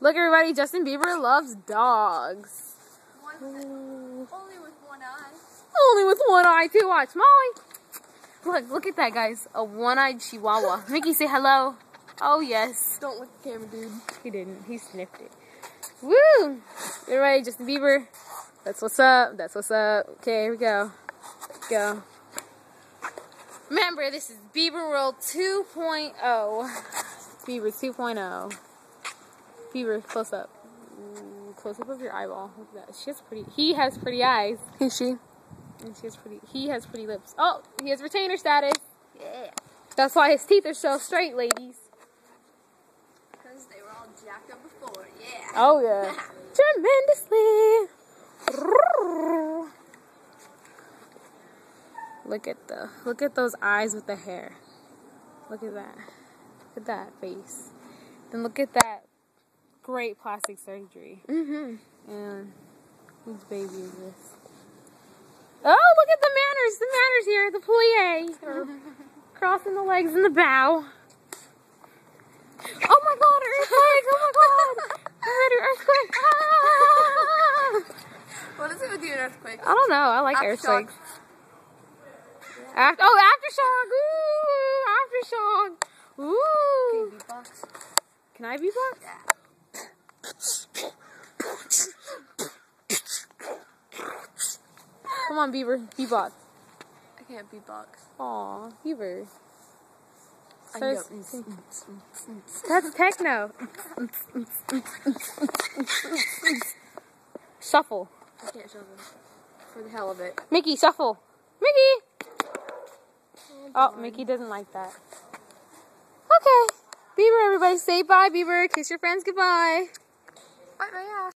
Look, everybody, Justin Bieber loves dogs. Only with one eye. Only with one eye, too. Watch, Molly. Look at that, guys. A one-eyed chihuahua. Mickey, say hello. Oh, yes. Don't look at the camera, dude. He didn't. He sniffed it. Woo! Everybody, Justin Bieber. That's what's up. That's what's up. Okay, here we go. Let's go. Remember, this is Bieber World 2.0. Bieber 2.0. Bieber, close up. Ooh, close up of your eyeball. Look at that. She has pretty. He has pretty eyes. Who's she? And she has pretty. He has pretty lips. Oh, he has retainer status. Yeah. That's why his teeth are so straight, ladies. Because they were all jacked up before. Yeah. Oh yeah. Tremendously. Look at those eyes with the hair. Look at that. Look at that face. And look at that great plastic surgery. And whose baby is this? Oh, look at the manners. The manners here. The plie. Crossing the legs in the bow. Oh my God, earthquake! Oh my God! I heard an earthquake. Ah! What is it with you, an earthquake? I don't know. I like earthquakes. Aftershock. Ooh, aftershock. Ooh. Can you beatbox? Can I beatbox? Yeah. Come on, Bieber. Beatbox. I can't beatbox. Aw, Bieber. I know. That's techno. Shuffle. I can't show them. For the hell of it. Mickey, shuffle. Mickey! Oh, Mickey doesn't like that. Okay. Bieber, everybody say bye, Bieber. Kiss your friends goodbye.